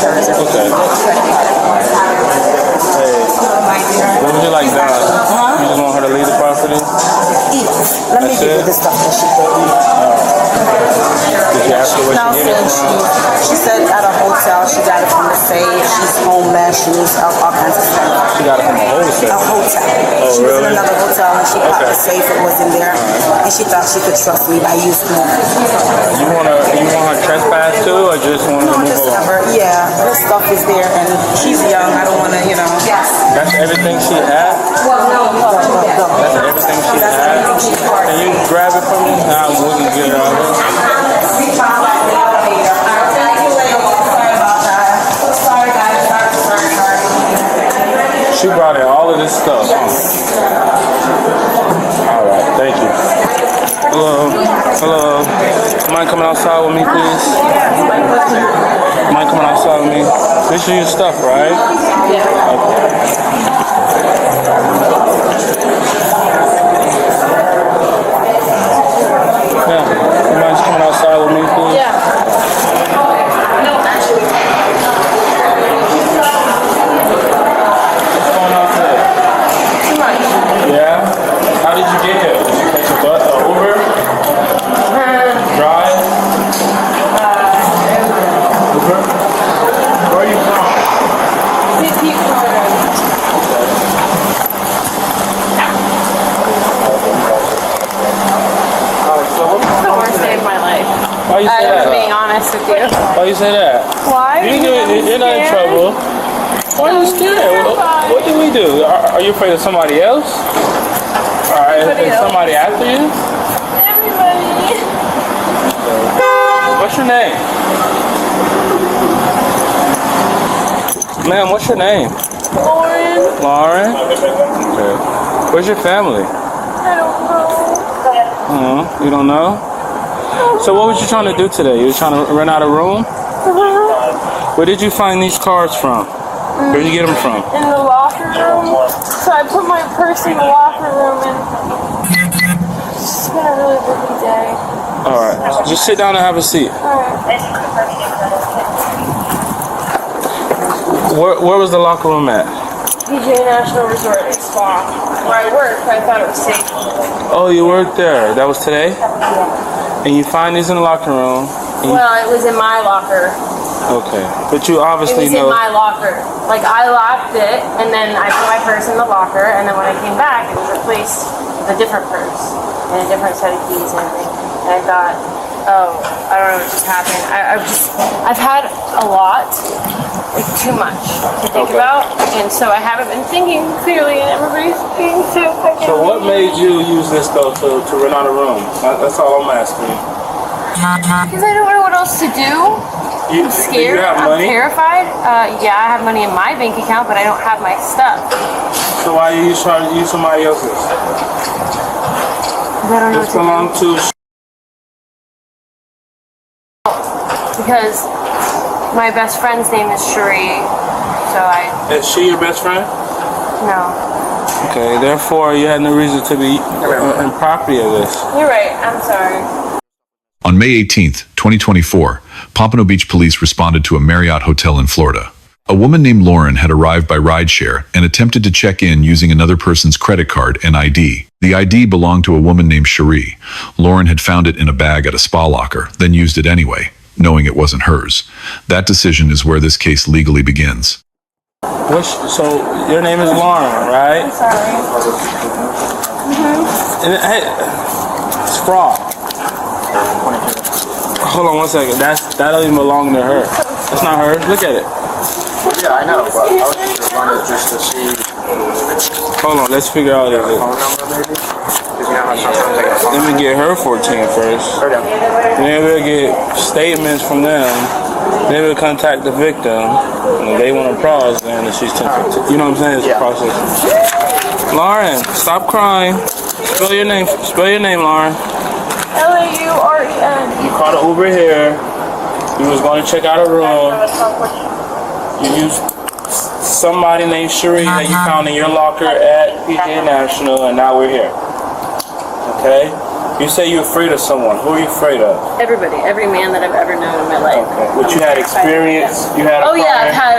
hers. Okay. Hey, what would you like done? You just want her to leave the property? Yes. Let me give you the stuff that she gave me. Did you ask her where No, she get it from? she said at a hotel. She got it from the safe. She's homeless. She needs all kinds of stuff. She got it from a wholesale. A hotel. Oh, She was in really? another hotel and she popped the safe. It was in there, and she thought she could trust me by using it. You want her trespass too, or just want to No, move just along? never. Yeah, her stuff is there, and she's young. I don't want to, That's everything she had? That's everything she had? Can you grab it from me? I wouldn't get it out of it. She brought in all of this stuff. All right, thank you. Hello. Mind coming outside with me, please? Mind coming outside with me? This is your stuff, right? Yeah. Yeah. You mind just coming outside with me, please? Yeah. Yeah? How did you get here? Did you catch a bus or Uber? Drive? Uber? Where are you from? It's the worst day of my life. Why you say I'm that? being honest with you. Why you say that? Why? You're not in trouble. Why are you scared? What did we do? Are you afraid of somebody else? Alright, is somebody after you? Everybody. What's your name? Ma'am, what's your name? Lauren. Lauren? Okay. Where's your family? I don't know. You don't know? So what was you trying to do today? You were trying to rent out a room? Where did you find these cards from? Where did you get them from? In the locker room. So I put my purse in the locker room and it's been a really busy day. Alright. Just sit down and have a seat. Alright. Where was the locker room at? PJ National Resort and Spa. Where I work, I thought it was safe. Oh, you worked there. That was today? And you find these in the locker room. Well, it was in my locker. Okay. But you obviously It was know. in my locker. Like, I locked it, and then I put my purse in the locker, and then when I came back, it was replaced with a different purse and a different set of keys and everything. And I thought, oh, I don't know what just happened. I've had a lot, like too much to think about, and so I haven't been thinking clearly, and everybody's being so fucking So what made you use this though to rent out a room? That's all I'm asking. Because I don't know what else to do. I'm Scared. You have I'm money? terrified. Yeah, I have money in my bank account, but I don't have my stuff. So why are you trying to use somebody else's? I don't know This what to do. belongs to. Because my best friend's name is Cherie, so Is she your best friend? no. Okay, therefore you had no reason to be in property of this. You're right. I'm sorry. On May 18th, 2024, Pompano Beach police responded to a Marriott Hotel in Florida. A woman named Lauren had arrived by rideshare and attempted to check in using another person's credit card and ID. The ID belonged to a woman named Cherie. Lauren had found it in a bag at a spa locker, then used it anyway, knowing it wasn't hers. That decision is where this case legally begins. So your name is Lauren, right? I'm sorry. And, hey, it's fraud. Hold on one second. That don't even belong to her. That's not her. Look at it. Yeah, I know, but I was just running just to see Hold on. Let's figure out if it. phone number maybe. Because you know how sometimes I get a phone Let me get her 14 first. number. Then we'll get statements from them. Then we'll contact the victim. And if they want to pause, then she's tempted. You know what I'm saying? It's a process. Lauren, stop crying. Spell your name. Spell your name, Lauren. Lauren. You called an Uber here. You was going to check out a room. You used somebody named Cherie that you found in your locker at PJ National, and now we're here. Okay? You say you're afraid of someone. Who are you afraid of? Everybody, every man that I've ever known in my life. Okay. But you had experience. You had. Oh yeah, I've had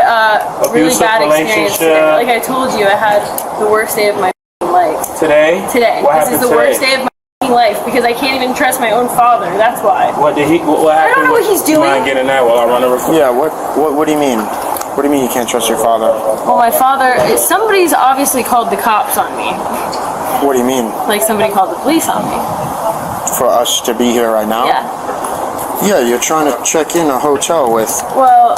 really abusive bad experience. relationship. Like I told you, I had the worst day of my life. Today? Today. What This is happened the today? worst day of my life because I can't even trust my own father. That's why. What did he? What happened? I don't know what he's doing. You mind getting that while I run a report? Yeah, what do you mean? What do you mean you can't trust your father? Well, my father, somebody's obviously called the cops on me. What do you mean? Like somebody called the police on me. For us to be here right now? Yeah. Yeah, you're trying to check in a hotel with Well,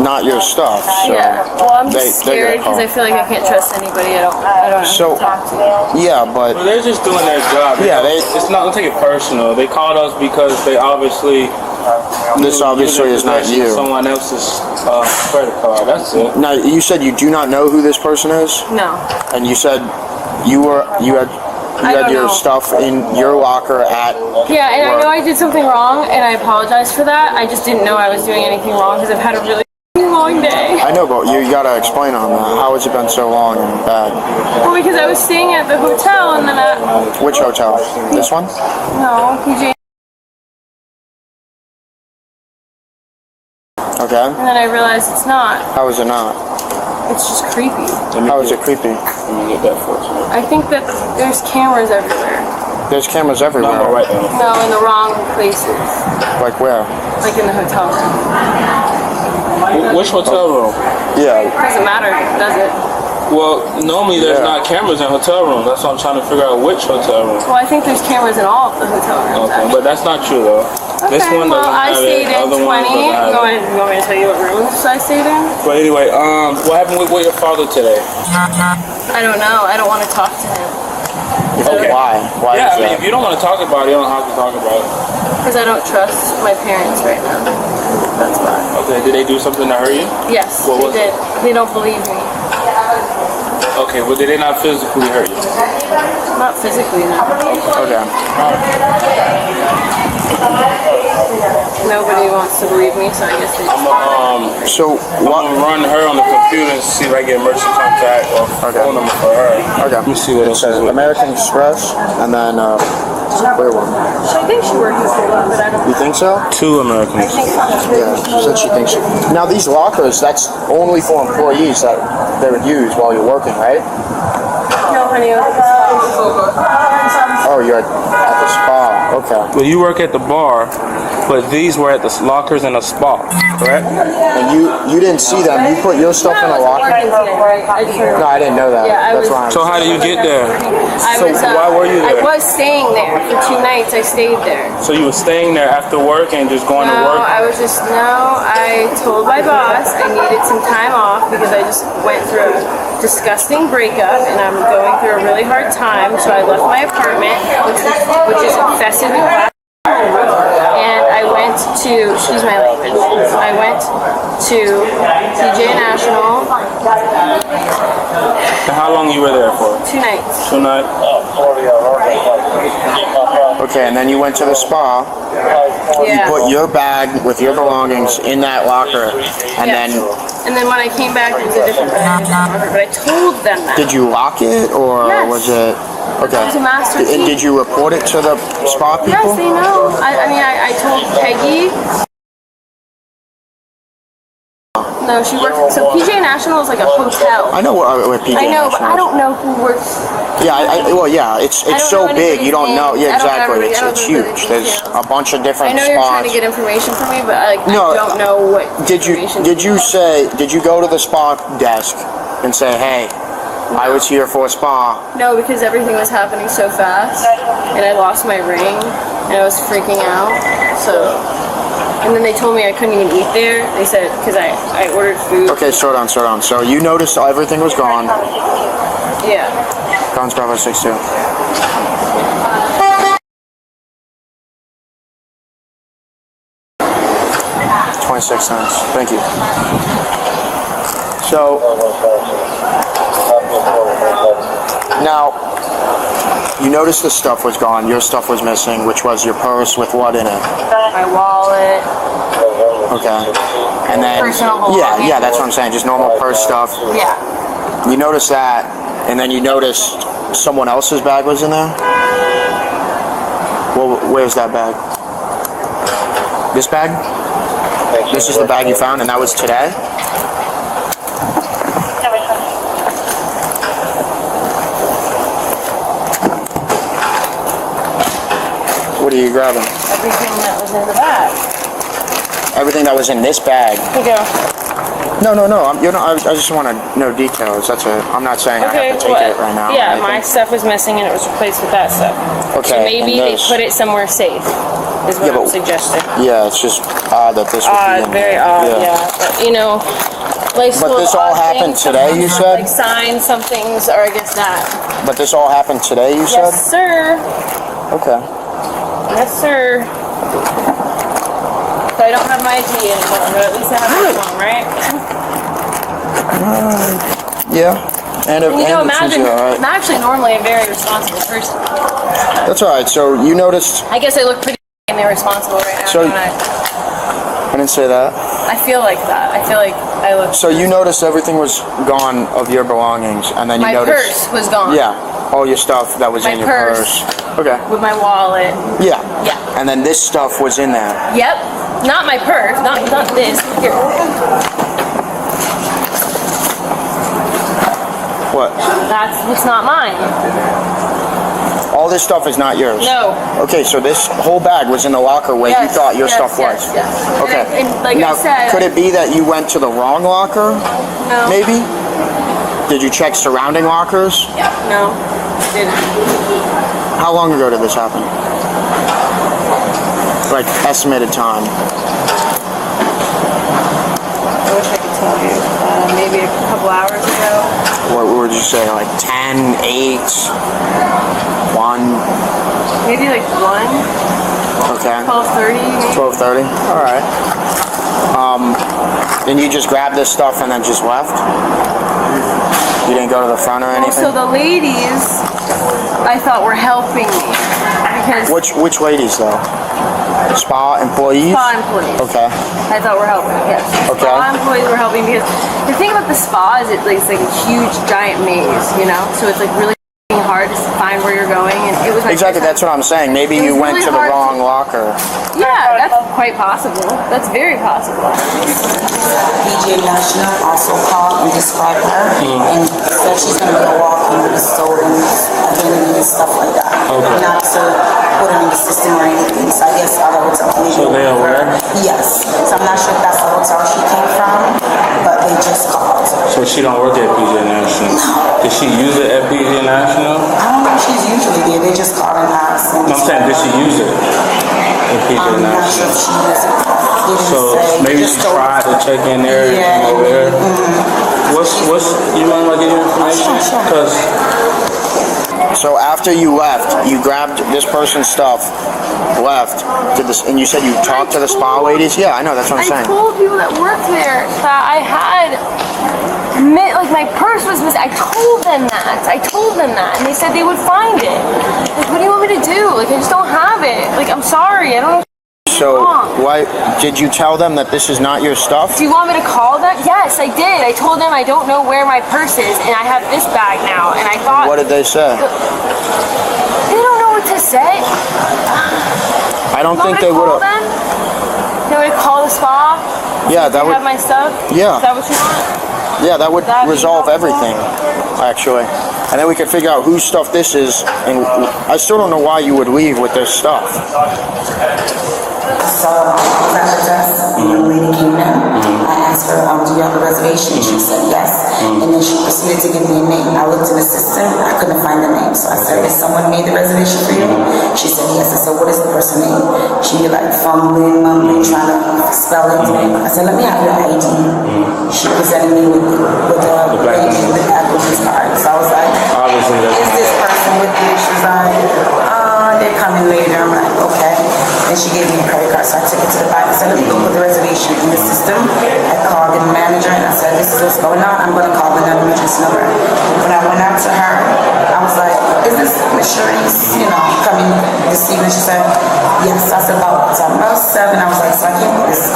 not your stuff. So yeah. Well, I'm they just scared gotta call. because I feel like I can't trust anybody. I don't have So- to talk to. Yeah, but Well, they're just doing their job. Yeah, It's not. Don't take it personal. They called us because they obviously. this obviously is not you. Someone else's credit card. That's it. Now, you said you do not know who this person is, No. and you said you had don't your know. stuff in your locker at. Yeah, and I work. know I did something wrong, and I apologize for that. I just didn't know I was doing anything wrong because I've had a really long day. I know, but you gotta explain on that. How has it been so long and bad? Well, because I was staying at the hotel, and then Which hotel? This one? no, PJ, Okay. and then I realized it's not. How is it not? It's just creepy. How is it creepy? Let me get that for you. I think that there's cameras everywhere. There's cameras No, everywhere. I'm right now. No, in the wrong places, Like where? like in the hotel room. Which hotel room? Yeah. Doesn't matter, does it? Well, normally there's Yeah. not cameras in hotel rooms. That's why I'm trying to figure out which hotel room. Well, I think there's cameras in all of the hotel rooms. Okay, but that's not true though. Okay, This one well, doesn't I have stayed it. in Other 20. ones doesn't You have it. want me to tell you what rooms I stayed in? But anyway, what happened with your father today? I don't know. I don't want to talk to him Okay. Why? Why Yeah, is I mean, that? if you don't want to talk about it, you don't have to talk about it. because I don't trust my parents right now. That's why. Okay, did they do something to hurt you? Yes, What they was did. it? They don't believe me. Okay, well, did they not physically hurt you? Not physically, no. Okay. Nobody wants to believe me, so I guess they just... So I'm what? gonna run her on the computer and see if I get emergency contact or phone number for her. Okay. Let me see what It else says is. American Express, and then where one? I think she works for them, but I don't... You think so? Two Americans. Yeah. She said she thinks. Now these lockers, that's only for employees that they would use while you're working, right? No, honey, it was Oh, you're at the spa. Okay. Well, you work at the bar, but these were at the lockers in a spa, correct? And you didn't see them. You put your stuff in a locker. No, I didn't know that. Yeah, I That's was- why. So how did you get there? So why were you there? I was staying there for 2 nights. I stayed there. So you were staying there after work and just going to No, work? I told my boss I needed some time off because I just went through a disgusting breakup and I'm going through a really hard time. So I left my apartment, which is infested with rats. And I went to, excuse my language, I went to PJ National And how long you were there for? 2 nights. Tonight? Okay, and then you went to the spa. You Yeah. put your bag with your belongings in that locker, and Yes. And then when I came back, it was a different bag. But I told them that. did you lock it, or Yes. was it? Okay. It was a master And key. did you report it to the spa people? Yes, they know. I told Peggy. No, she works. So PJ National is like a hotel. I know where PJ I know, but National I is. don't know who works. Yeah, well, yeah, it's don't so know big, you anybody's don't know. names. Yeah, I don't know exactly. everybody- I don't It's know huge. the There's details. a bunch of I different know you're trying to spots. get information from me, but No, I don't know what Did information. you go to the spa desk and say, hey, I was here for a spa? No, because everything was happening so fast, and I lost my ring, and I was freaking out. So, and then they told me I couldn't even eat there. They said because I ordered food. Okay, slow down. So you noticed everything was gone. Yeah. Guns Bravo 6-2. $0.26. Thank you. So now you noticed the stuff was gone. Your stuff was missing, which was your purse with what in it? My wallet. Okay. And then Personal belongings. yeah, that's what I'm saying. Just normal purse stuff. Yeah. You noticed that, and then you noticed someone else's bag was in there. Well, where's that bag? This bag? This is the bag you found, and that was today? What are you grabbing? Everything that was in the bag. Everything that was in this bag. Here you go. No. I just want to know details. That's it. I'm not saying I have to take it right now. Yeah, my stuff was missing and it was replaced with that stuff. Okay. So maybe they put it somewhere safe, is what I'm suggesting. Yeah, it's just odd that this would be in Very there. odd, yeah. But, you know, like, But this all happened today, you said? Like signs, some things are against that. But this all happened today, you said? Yes, sir. Okay. Yes, sir. So I don't have my ID anymore, but at least I have my phone, right? Yeah. And You know, it seems imagine, you're all right. I'm actually normally a very responsible person. That's all right. So you noticed. I guess I look pretty irresponsible right now, So- don't I? I didn't say that. I feel like that. I feel like I look... So you noticed everything was gone of your belongings, and then you My noticed. purse was gone. Yeah. All your stuff that was My in your purse. Okay. With my wallet. Yeah. Yeah. And then this stuff was in there. Yep. Not my purse. Not this. Here. What? It's not mine. All this stuff is not yours. No. Okay, so this whole bag was in the locker where you thought your stuff was. Yes. Okay. And like Now, I said... could it be that you went to the wrong locker? No. Maybe? Did you check surrounding lockers? No. Didn't. How long ago did this happen? Like, estimated time. I wish I could tell you. Maybe a couple hours ago. What would you say? Like 10, 8, 1? Maybe like 1. Okay. 12:30 maybe. 12:30? Alright. And you just grabbed this stuff and then just left? You didn't go to the front or anything? So the ladies, I thought were helping me. Because Which ladies though? Spa employees? spa employees. Okay. I thought were helping, yes. Okay. Spa employees were helping because the thing about the spa is it's like a huge giant maze, you know? So it's like really hard to find where you're going, and it was my Exactly, first that's what I'm saying. Maybe It you was went really to the hard wrong locker. Yeah, that's quite possible. That's very possible. BJ National also called and described her and said she's going to be a walking with a stolen identity and stuff like that. Okay. Not to put it in the system or anything. So I guess other hotel maybe. So they aware? Yes. So I'm not sure if that's the hotel she came from, but they just called. So she don't work at PJ National? Did she use it at PJ National? I don't know if she's usually there. They just called and asked. And I'm saying, did she use it at PJ I'm not sure National? if she uses it. They didn't So say. maybe Just she told- tried to check in there and Yeah, come over there. What's you mind if I give you information? Sure. Because So after you left, you grabbed this person's stuff, left, and you said you talked to the spa ladies? Yeah, I know, that's what I'm I saying. told people that worked there that I had, like my purse was missing. I told them that, and they said they would find it. Like, what do you want me to do? Like, I just don't have it. Like, I'm sorry, I don't know. So, why did you tell them that this is not your stuff? Do you want me to call them? Yes, I did. I told them I don't know where my purse is, and I have this bag now, and I thought... What did they say? They don't know what to say. I don't think they would have. They would call the spa? Yeah, that They would. have my stuff? Yeah. Is that what you want? Yeah, that would That'd be resolve helpful. everything, actually. And then we could figure out whose stuff this is. And I still don't know why you would leave with this stuff. So I was at the desk, and the lady came in. I asked her, do you have a reservation? She said yes. And then she proceeded to give me a name. I looked in the system, I couldn't find the name. So I said, has someone made the reservation for you? She said yes. I said, what is the person's name? She'd be like fumbling, mumbling, trying to spell it. I said, let me have your ID. She presented me with the lady with the applicant's card. So I was like, obviously is this person with you? She was like, they're coming later. I'm like, okay. And she gave me a credit card, so I took it to the back. I said, let me go put the reservation in the system. I called the manager and I said, this is what's going on. I'm going to call the non-emergency number. When I went out to her, I was like, is this Miss Shirley's, coming this evening? She said, yes. I said, about 7. I was like, so I can't put this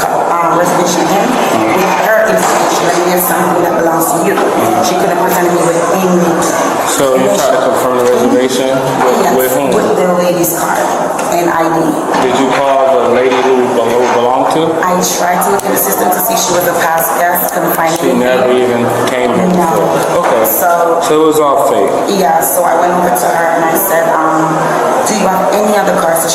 reservation in with her information. Let me get something that belongs to you. She could have presented me with anything. so you try to confirm the reservation with whom? With the lady's card. and ID. Did you call the lady who belonged to? I tried to look in the system to see she was a past guest, couldn't find She anything. never even came here No. before. Okay. So it was all fake. yeah, so I went over to her and I said, do you have any other cards? So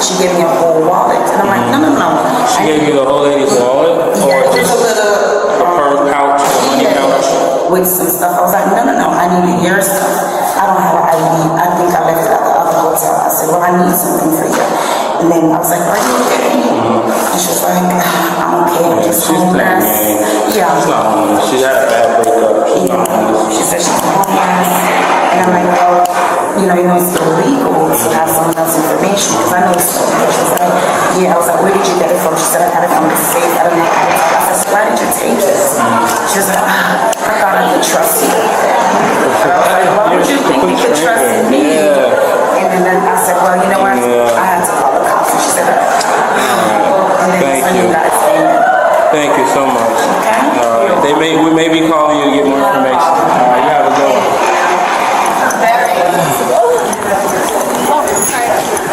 she gave me a whole wallet. And I'm like, no. She gave you the whole lady's wallet? Or Yeah, just just a little a purse pouch, a money pouch? with some stuff. I was like, no, I need your stuff. I don't have an ID. I think I left it at the other hotel. I said, well, I need something for you. And then I was like, are you okay? And she was like, I'm okay. I'm just She's playing homeless. games. Yeah. She's not homeless. She had a bad breakup. She's not homeless. She said she's homeless. And I'm like, well, it's illegal to have someone else's information because I know it's so much. She was like, yeah. I was like, where did you get it from? She said, I got it from the safe. I don't know how to tell. I said, so why did you take it? She was like, I thought I could trust you. And I was like, why would you think you could trust me? Yeah. And then I said, well, you know what? I had to call the cops. And she said, and then Thank that's when you. you guys came in. Thank you so much. Okay? We may be calling you to get more information. You have a good one.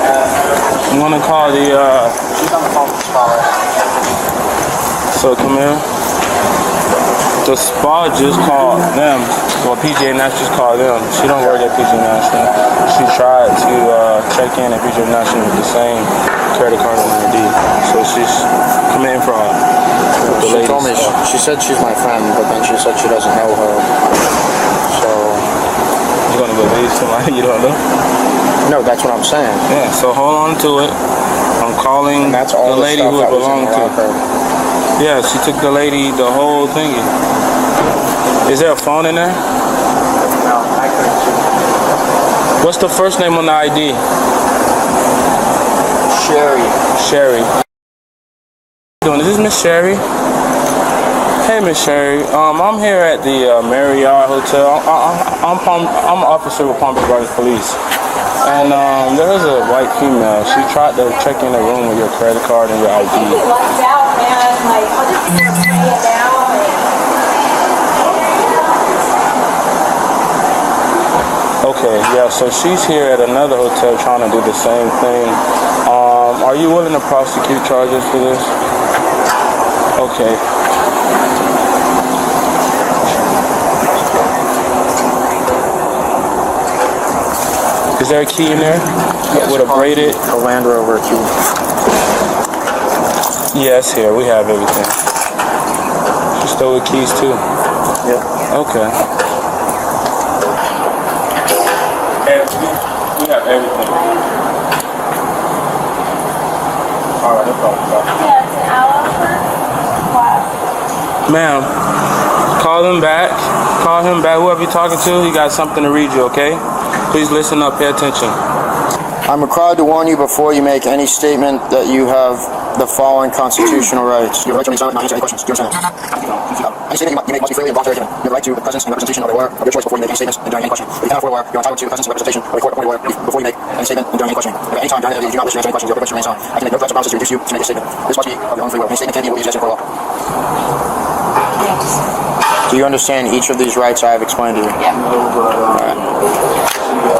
I'm gonna call the She's on the phone with the spa. so come here. The spa just called them. Well, PJ Nash just called them. She don't work at PJ Nash. She tried to check in at PJ Nash with the same credit card and ID. So she's committing fraud. She told me, she said she's my friend, but then she said she doesn't know her. So, You're gonna believe somebody you don't know? no, that's what I'm saying. Yeah, so hold on to it. I'm calling And that's all the the lady stuff who it that was in belonged the to. locker. Yeah, she took the lady, the whole thingy. Is there a phone in there? No, I couldn't see. What's the first name on the ID? Sherry. Sherry. Is this Miss Sherry? Hey, Miss Sherry. I'm here at the Marriott Hotel. I'm an officer with Pompano Beach Police. And there's a white female. She tried to check in the room with your credit card and your ID. Locked out, man. Like, I'll just pay it down. Okay, yeah, so she's here at another hotel trying to do the same thing. Are you willing to prosecute charges for this? Okay. Is there a key in there? Yes, With a braided? A Land Rover key. Yes, here. We have everything. She stole the keys too. Yeah. Okay. We have everything. Alright, no problem. Yeah, it's an hour for class. Ma'am, call him back. Call him back. Whoever you're talking to, he got something to read you, okay? Please listen up. Pay attention. I'm required to warn you before you make any statement that you have the following constitutional rights. You have the right to remain silent and not answer any questions. Do you understand? Any statement you make must be freely and voluntarily given. You have the right to the presence and representation of a lawyer of your choice before you make any statements and during any question. If you cannot afford a lawyer, you are entitled to the presence and representation of a court-appointed lawyer before you make any statement and during any question. If at any time during the interview you do not wish to answer any questions, you are privileged to remain silent. I can make no threats or promises to reduce you to make a statement. This must be of your own free will. Any statement can be what you suggested for law. Do you understand each of these rights I have explained to you? Yeah. All right.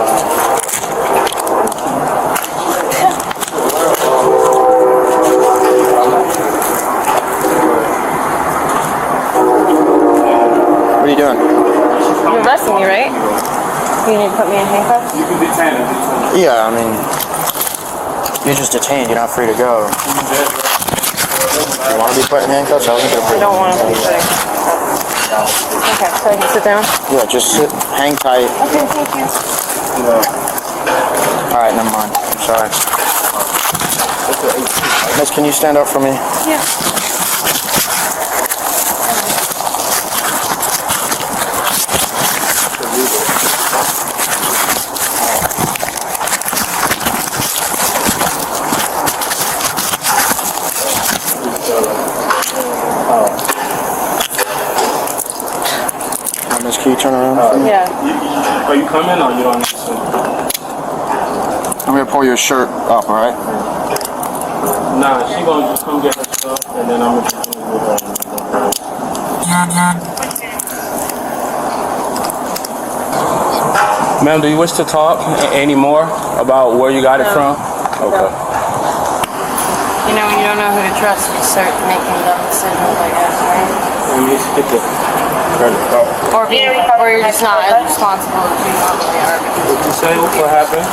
What are you doing? You're arresting me, right? You need to put me in handcuffs? You can detain him. Yeah, I mean, you're just detained. You're not free to go. You want to be put in handcuffs? I wasn't going to put I you don't in want to be handcuffs. sick. Okay, so I can sit down? Yeah, just sit, hang tight. Okay, thank you. All right, never mind. I'm sorry. Miss, can you stand up for me? Yeah. Miss, can you turn around for me? Yeah. Are you coming or you don't need to? I'm going to pull your shirt up, all right? Nah, she gonna just come get her stuff and then I'm gonna continue with her. Ma'am, do you wish to talk any more about where you got it from? Okay. You know, when you don't know who to trust, you start making dumb decisions, I guess, right? Let me just get the credit card. Or you're just not as responsible as you normally are. What you say? What happened?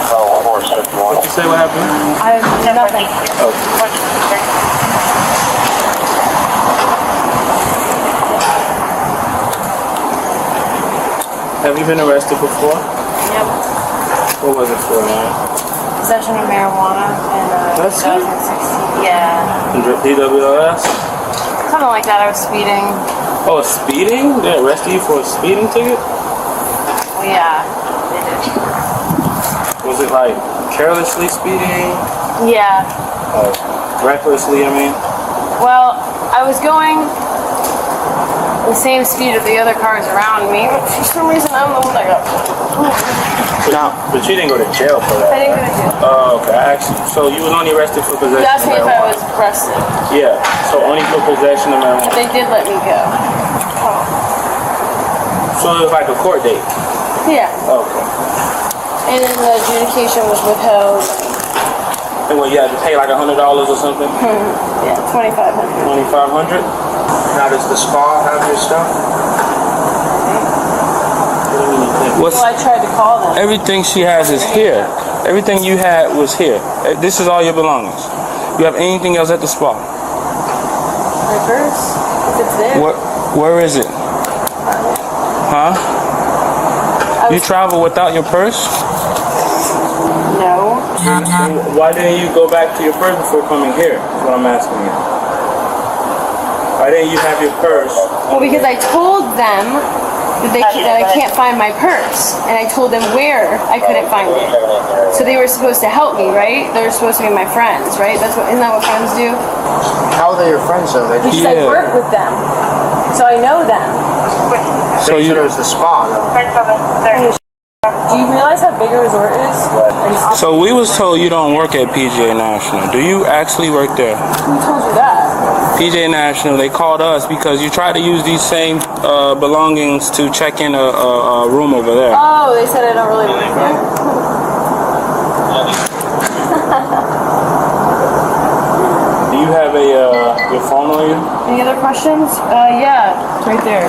What you say? What happened? I nothing. Have you been arrested before? Yep. What was it for, man? Possession of marijuana in That's it? 2016. Yeah. DWS? Something like that. I was speeding. Oh, speeding? They arrested you for a speeding ticket? Well, yeah. They did. Was it like carelessly speeding? Yeah. Recklessly, I mean? Well, I was going the same speed of the other cars around me, but for some reason I'm the one that got. But you didn't go to jail for that. I didn't go to jail. Oh, okay. I asked you. So you was only arrested for possession You asked me of if I marijuana? was arrested. Yeah. So only for possession of marijuana. They did let me go. Oh. So it was like a court date. Yeah. Okay. And then the adjudication was withheld. And what, you had to pay like $100 or something? Yeah, $2,500. $2,500? Now does the spa have your stuff? What's Well, I tried to call them. everything she has is here. Everything you had was here. This is all your belongings. You have anything else at the spa? My purse, if it's there. Where is it? Huh? You travel without your purse? No. Why didn't you go back to your purse before coming here? That's what I'm asking you. Why didn't you have your purse? Well, because I told them that I can't find my purse, and I told them where I couldn't find it. So they were supposed to help me, right? They're supposed to be my friends, right? Isn't that what friends do? How are they your friends though? They just Because I work with them, so I know them. So said it was the spa though. Do you realize how big a resort is? So we was told you don't work at PGA National. Do you actually work there? Who told you that? PGA National, they called us because you tried to use these same belongings to check in a room over there. Oh, they said I don't really work there. Do you have your phone on you? Any other questions? Yeah, it's right there.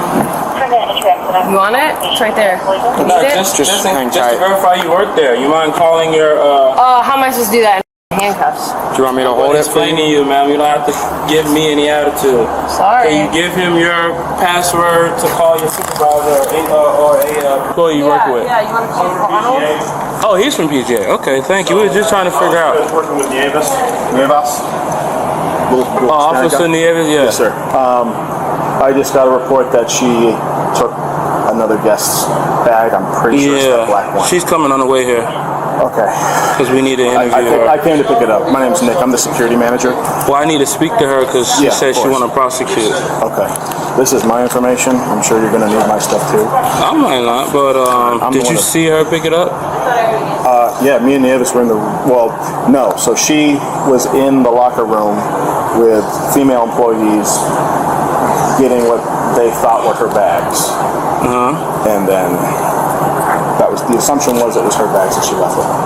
You want it? It's right there. You No, need it? just hang to tight. verify you work there. You mind calling your How am I supposed to do that in handcuffs? Do you want me to hold it for explaining you? you, ma'am. You don't have to give me any attitude. Sorry. Can you give him your password to call your supervisor or a employee you work with? Yeah, you want to call Ronald? Oh, he's from PGA. Okay, thank you. We were just trying to figure out. Working with Nieves. Officer Nieves, yeah. Yes, sir. I just got a report that she took another guest's bag. I'm pretty sure it's the black Yeah, one. she's coming on the way here Okay. because we need to interview her. I came to pick it up. My name's Nick. I'm the security manager. Well, I need to speak to her because she Yeah, said of she course. want to prosecute. Okay. This is my information. I'm sure you're going to need my stuff too. I might not, but I'm did the you one see her pick it up? Yeah, me and Nieves were in the, well, no. So she was in the locker room with female employees getting what they thought were her bags. And then that was, the assumption was it was her bags that she left with her.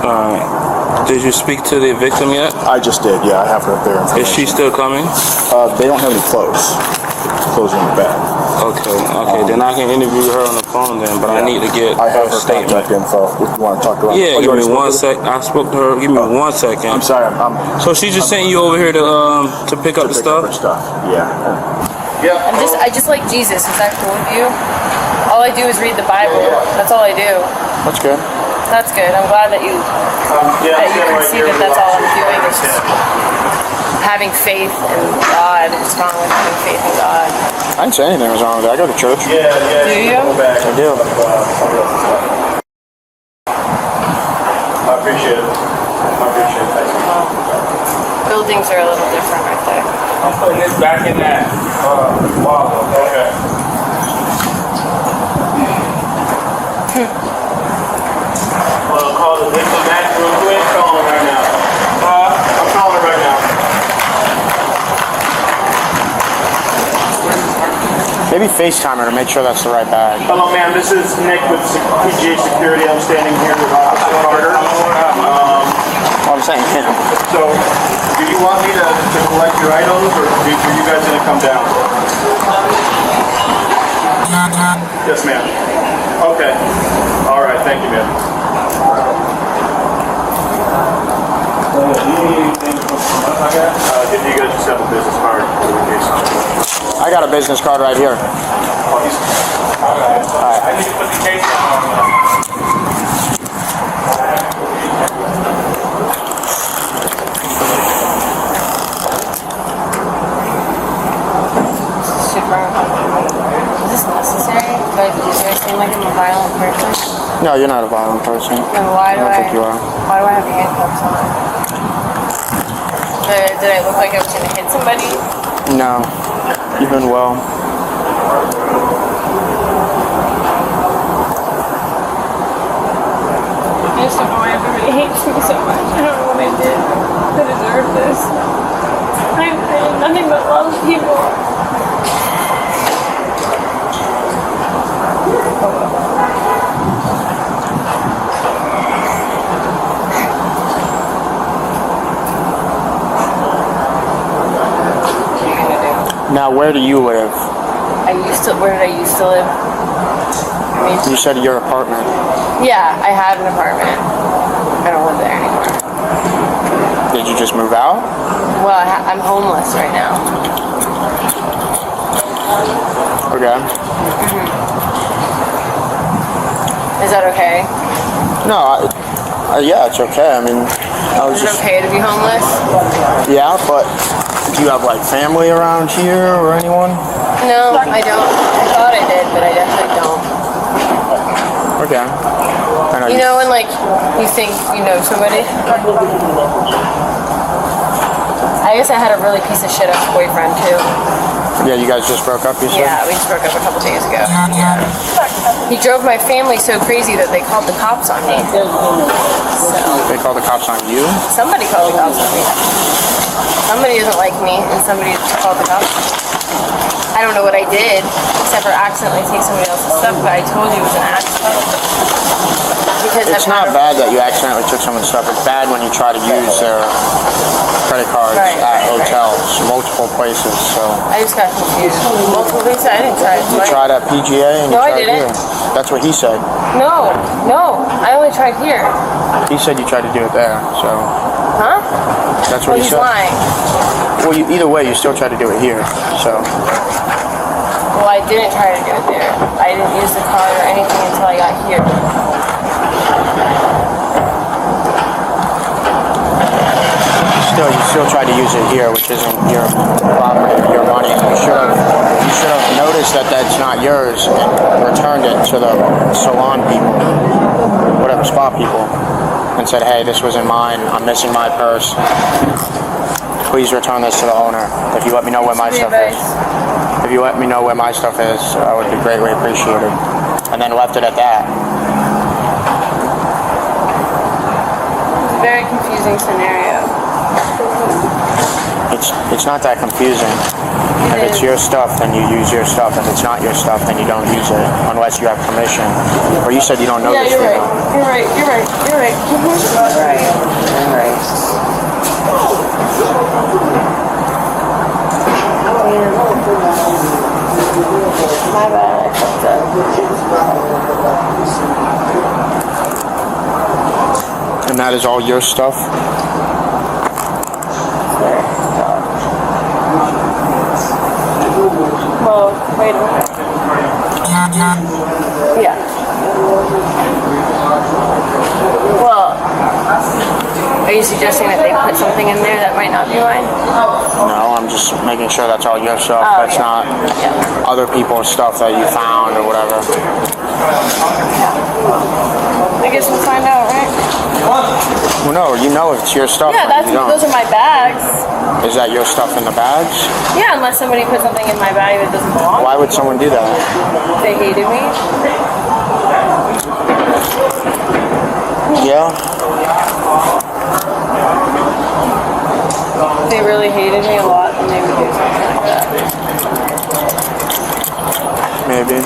Alright. Did you speak to the victim yet? I just did, yeah, I have her their information. Is she still coming? They don't have any clothes. Clothes are in the bag. Okay, then I can interview her on the phone then, but I need to get I have her her statement. contact info if you want to talk to her. Yeah, Oh, you give me already one spoke to her? sec. I spoke to her. Give me 1 second. I'm sorry, I'm So she just sent you over here to pick up the pick up her stuff? stuff. Yeah. I just like Jesus. Is that cool with you? All I do is read the Bible. That's all I do. That's good. That's good. I'm glad that you can see that that's all I'm doing. Is just having faith in God. It's wrong with having faith in God. I didn't say anything was wrong with that. I go to church. Do you? I do. I appreciate it. Thank you. Buildings are a little different right there. I'm putting this back in that wallet. Okay. Well, call the victim back real quick. Calling right now. I'm calling her right now. Maybe FaceTime her to make sure that's the right bag. Hello, ma'am. This is Nick with PGA Security. I'm standing here with Officer Carter. I'm saying him. So, do you want me to collect your items, or are you guys going to come down? Yes, ma'am. Okay. All right. Thank you, ma'am. Did you guys just have a business card for the case? I got a business card right here. I need to put the case on. Super uncomfortable. Is this necessary? Do I seem like I'm a violent person? No, you're not a violent person. Then why do I don't think you are. Why do I have handcuffs on? Did I look like I was going to hit somebody? No, you've been well. I just don't know why everybody hates me so much. I don't know what I did to deserve this. I did nothing but love people. Now, where do you live? Where did I used to live? I mean, You said your apartment. yeah, I had an apartment. I don't live there anymore. Did you just move out? Well, I'm homeless right now. Okay. Is that okay? No, yeah, it's okay. I mean, I was Is it just, okay to be homeless? yeah, but do you have like family around here or anyone? No, I don't. I thought I did, but I definitely don't. Okay. I know You know when like you think you know somebody? I guess I had a really piece of shit ex-boyfriend too. Yeah, you guys just broke up, you said? Yeah, we just broke up a couple days ago. Yeah. He drove my family so crazy that they called the cops on me. So, They called the cops on you? somebody called the cops on me. Somebody doesn't like me, and somebody called the cops. I don't know what I did, except for accidentally take somebody else's stuff, but I told you it was an accident. Because It's not bad that you accidentally took someone's stuff. It's bad when you try to use their credit cards Right, at right, hotels, multiple places. So I just got confused. Multiple places? I didn't try it. you tried at PGA and No, you I tried didn't. here. That's what he said. No, I only tried here. He said you tried to do it there. So Huh? that's Well, what he he's said. lying. Well, either way, you still tried to do it here. So Well, I didn't try to do it there. I didn't use the card or anything until I got here. you still tried to use it here, which isn't your property, your money. You should have noticed that that's not yours and returned it to the salon people, whatever spa people, and said, hey, this wasn't mine. I'm missing my purse. Please return this to the owner. If you let me know where my stuff is. If you let me know where my stuff is, I would be greatly appreciated. And then left it at that. It's a very confusing scenario. It's not that confusing. If it's your stuff, then you use your stuff. If it's not your stuff, then you don't use it unless you have permission. Or you said you don't know Yeah, this. you're right. You're right. You're right. You're right. You're right. You're right. My bad. I fucked up. And that is all your stuff? Well, wait a minute. Yeah. Well, are you suggesting that they put something in there that might not be mine? No, I'm just making sure that's all your stuff. Oh, That's yeah. not other people's stuff that you found or whatever. I guess we'll find out, right? Well, no, you know it's your stuff. Yeah, but you don't. those are my bags. Is that your stuff in the bags? Yeah, unless somebody put something in my bag that doesn't belong. Why would someone do that? They hated me. Yeah? If they really hated me a lot, then they would do something like that. maybe.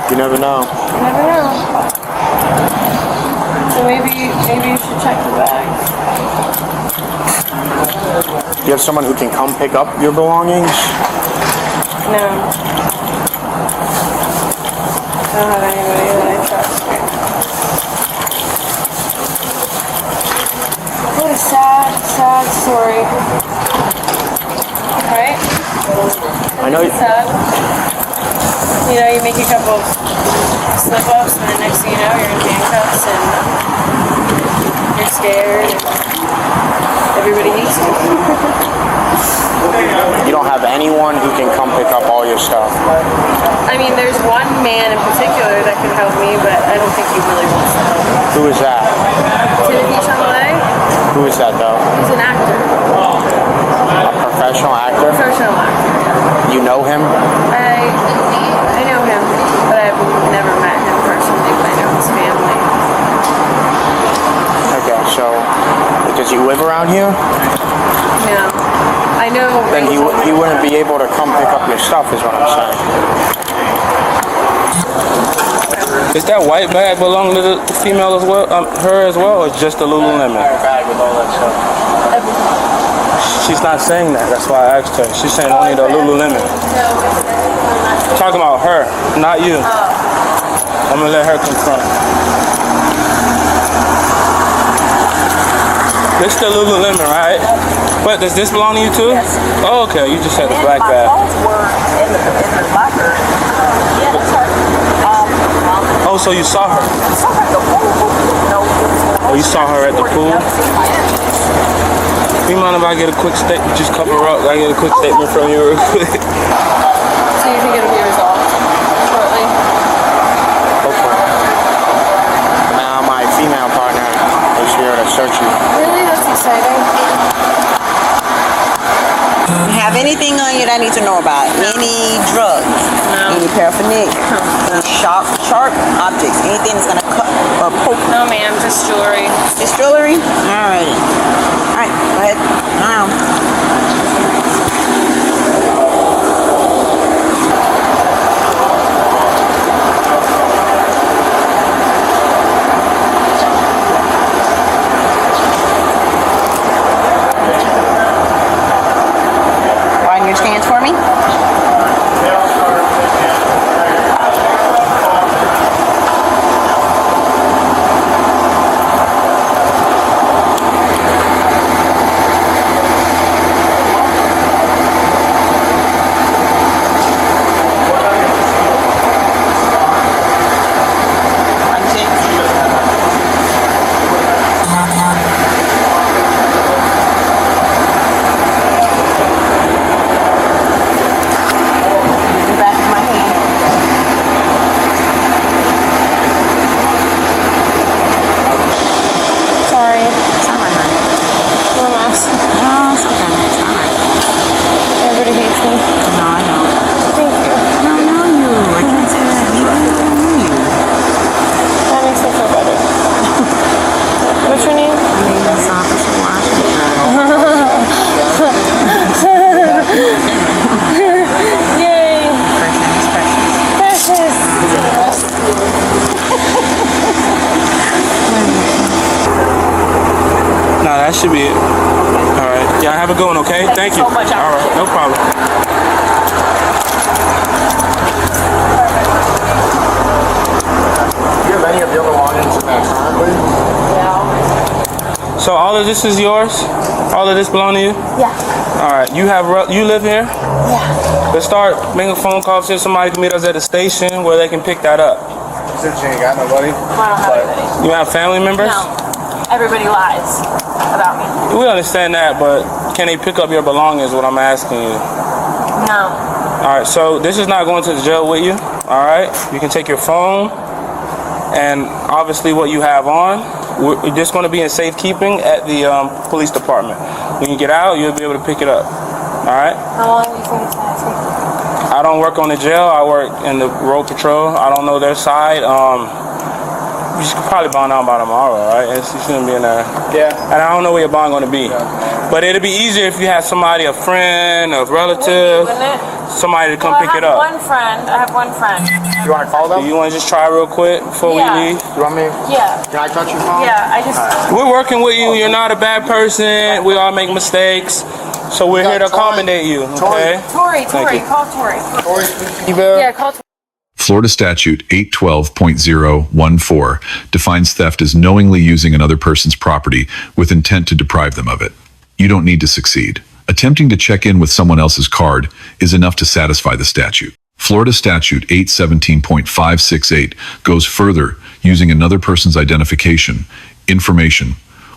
You never know. You never know. So maybe you should check the bag. You have someone who can come pick up your belongings? No. I don't have anybody that I trust. What a sad story. Right? I know. Sad. You know, you make a couple slip-ups, and then next thing you know, you're in handcuffs, and you're scared, and everybody hates you. You don't have anyone who can come pick up all your stuff. I mean, there's one man in particular that could help me, but I don't think he really wants to help. Who is that? Timothy Chalamet? Who is that though? He's an actor. A professional actor? Professional actor, yeah. You know him? I know him, but I've never met him personally, but I know his family. Okay, so does he live around here? No. I know. Then he wouldn't be able to come pick up your stuff is what I'm saying. Is that white bag belong to the female as well? Her as well, or just the Lululemon? Bag with all that stuff. She's not saying that. That's why I asked her. She's saying only the Lululemon. Talking about her, not you. I'm gonna let her confront. This the Lululemon, right? What, does this belong to you too? Yes. Oh, okay. You just had the And black my bag. phones were in the locker. Yeah, that's her. Oh, so you saw her? So at the pool. No. Oh, you saw her at the pool? You mind if I get a quick statement? Just cover her up. I get a quick statement from you real quick. So you think it'll be resolved shortly? Hopefully. Now my female partner is here to search you. Really? That's exciting. Have anything on you that I need to know about? Any drugs? No. Any paraphernalia? Any sharp objects? Anything that's gonna cut or poke? No, ma'am. Just jewelry. Just jewelry? Alrighty. Alright, go ahead. Widen your stance for me. That should be it. All right. Y'all have a good one, okay? Thank you. So much. All right. No problem. Do you have any of your belongings in that currently? Yeah. So all of this is yours? All of this belong to you? Yeah. All right. You live here? Yeah. Let's start making phone calls. See if somebody can meet us at the station where they can pick that up. Since you ain't got nobody. I don't have anybody. You have family members? No. Everybody lies about me. We understand that, but can they pick up your belongings? What I'm asking you. No. All right. So this is not going to the jail with you. All right. You can take your phone and obviously what you have on. We're just going to be in safekeeping at the police department. When you get out, you'll be able to pick it up. All right. How long do you think it's gonna take? I don't work on the jail. I work in the road patrol. I don't know their side. should probably bond out by tomorrow, right? And she shouldn't be in there. Yeah. And I don't know where your bond going to be. But it'd be easier if you had somebody, a friend, a relative, Wouldn't it? somebody to come pick it I up. have one friend. You want to call them? Do you want to just try real quick before we Yeah. leave? You want me? Yeah. Can I touch your phone? Yeah, I just... We're working with you. You're not a bad person. We all make mistakes. So we're here to accommodate you, okay? Tori, you. call Tori. Yeah, call Tori. Florida Statute 812.014 defines theft as knowingly using another person's property with intent to deprive them of it. You don't need to succeed. Attempting to check in with someone else's card is enough to satisfy the statute. Florida Statute 817.568 goes further, using another person's identification, information,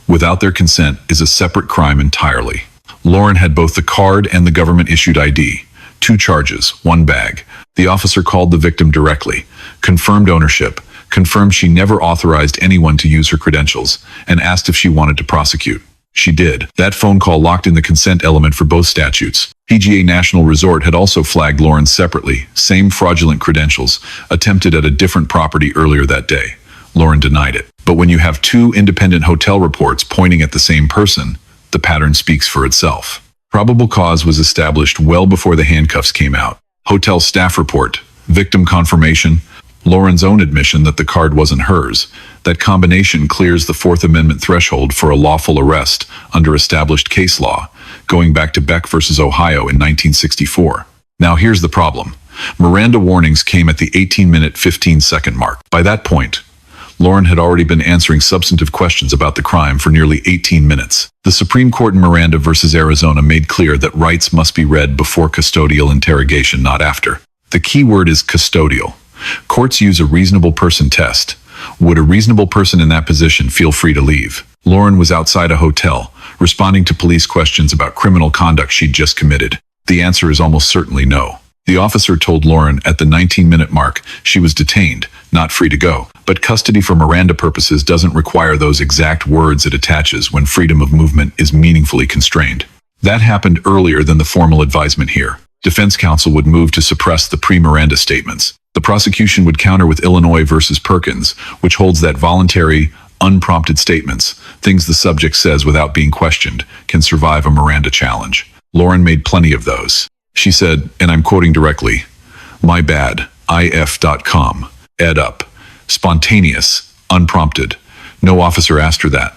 without their consent is a separate crime entirely. Lauren had both the card and the government-issued ID. 2 charges, 1 bag. The officer called the victim directly, confirmed ownership, confirmed she never authorized anyone to use her credentials, and asked if she wanted to prosecute. She did. That phone call locked in the consent element for both statutes. PGA National Resort had also flagged Lauren separately, same fraudulent credentials, attempted at a different property earlier that day. Lauren denied it. But when you have 2 independent hotel reports pointing at the same person, the pattern speaks for itself. Probable cause was established well before the handcuffs came out. Hotel staff report, victim confirmation, Lauren's own admission that the card wasn't hers. That combination clears the Fourth Amendment threshold for a lawful arrest under established case law, going back to Beck versus Ohio in 1964. Now here's the problem. Miranda warnings came at the 18-minute, 15-second mark. By that point, Lauren had already been answering substantive questions about the crime for nearly 18 minutes. The Supreme Court in Miranda versus Arizona made clear that rights must be read before custodial interrogation, not after. The key word is custodial. Courts use a reasonable person test. Would a reasonable person in that position feel free to leave? Lauren was outside a hotel, responding to police questions about criminal conduct she'd just committed. The answer is almost certainly no. The officer told Lauren at the 19-minute mark she was detained, not free to go. But custody for Miranda purposes doesn't require those exact words it attaches when freedom of movement is meaningfully constrained. That happened earlier than the formal advisement here. Defense counsel would move to suppress the pre-Miranda statements. The prosecution would counter with Illinois versus Perkins, which holds that voluntary, unprompted statements, things the subject says without being questioned, can survive a Miranda challenge. Lauren made plenty of those. She said, and I'm quoting directly, "My bad, if.com, ed up, spontaneous, unprompted. No officer asked her that."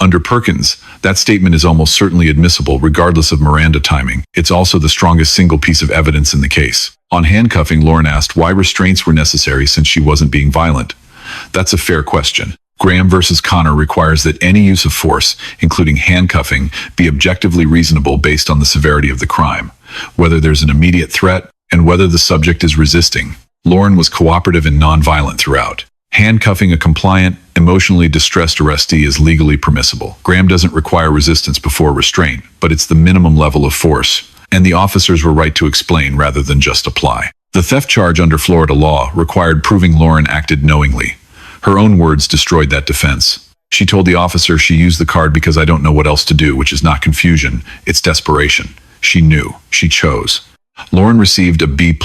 Under Perkins, that statement is almost certainly admissible regardless of Miranda timing. It's also the strongest single piece of evidence in the case. On handcuffing, Lauren asked why restraints were necessary since she wasn't being violent. That's a fair question. Graham versus Connor requires that any use of force, including handcuffing, be objectively reasonable based on the severity of the crime, whether there's an immediate threat, and whether the subject is resisting. Lauren was cooperative and nonviolent throughout. Handcuffing a compliant, emotionally distressed arrestee is legally permissible. Graham doesn't require resistance before restraint, but it's the minimum level of force, and the officers were right to explain rather than just apply. The theft charge under Florida law required proving Lauren acted knowingly. Her own words destroyed that defense. She told the officer she used the card because I don't know what else to do, which is not confusion, it's desperation. She knew. She chose. Lauren received a B+.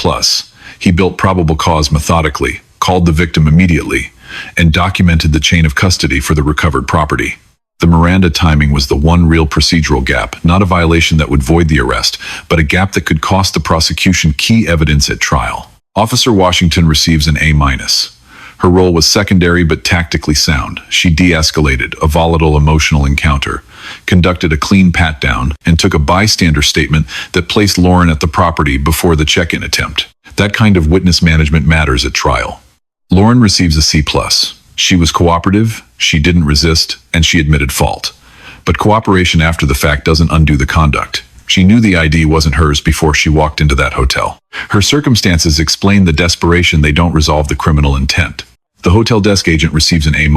He built probable cause methodically, called the victim immediately, and documented the chain of custody for the recovered property. The Miranda timing was the one real procedural gap, not a violation that would void the arrest, but a gap that could cost the prosecution key evidence at trial. Officer Washington receives an A-. Her role was secondary but tactically sound. She de-escalated a volatile emotional encounter, conducted a clean pat-down, and took a bystander statement that placed Lauren at the property before the check-in attempt. That kind of witness management matters at trial. Lauren receives a C+. She was cooperative, she didn't resist, and she admitted fault. But cooperation after the fact doesn't undo the conduct. She knew the ID wasn't hers before she walked into that hotel. Her circumstances explain the desperation. They don't resolve the criminal intent. The hotel desk agent receives an A-.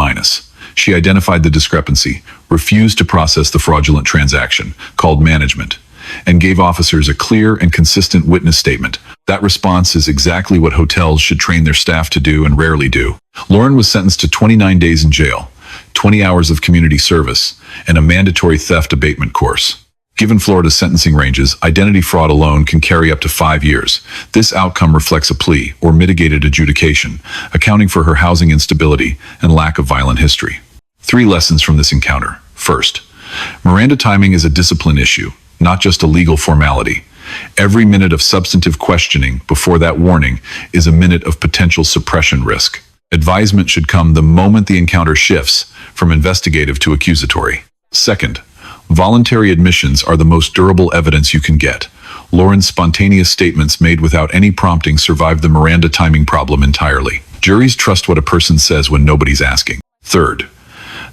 She identified the discrepancy, refused to process the fraudulent transaction, called management, and gave officers a clear and consistent witness statement. That response is exactly what hotels should train their staff to do and rarely do. Lauren was sentenced to 29 days in jail, 20 hours of community service, and a mandatory theft abatement course. Given Florida's sentencing ranges, identity fraud alone can carry up to 5 years. This outcome reflects a plea or mitigated adjudication, accounting for her housing instability and lack of violent history. 3 lessons from this encounter. First, Miranda timing is a discipline issue, not just a legal formality. Every minute of substantive questioning before that warning is a minute of potential suppression risk. Advisement should come the moment the encounter shifts from investigative to accusatory. Second, voluntary admissions are the most durable evidence you can get. Lauren's spontaneous statements made without any prompting survived the Miranda timing problem entirely. Juries trust what a person says when nobody's asking. Third,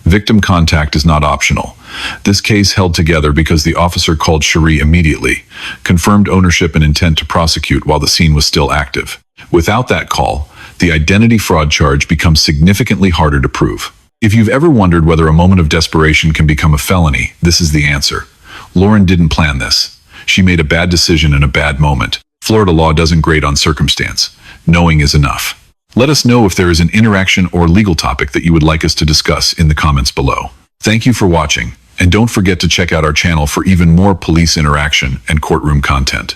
victim contact is not optional. This case held together because the officer called Cherie immediately, confirmed ownership and intent to prosecute while the scene was still active. Without that call, the identity fraud charge becomes significantly harder to prove. If you've ever wondered whether a moment of desperation can become a felony, this is the answer. Lauren didn't plan this. She made a bad decision in a bad moment. Florida law doesn't grade on circumstance. Knowing is enough. Let us know if there is an interaction or legal topic that you would like us to discuss in the comments below. Thank you for watching, and don't forget to check out our channel for even more police interaction and courtroom content.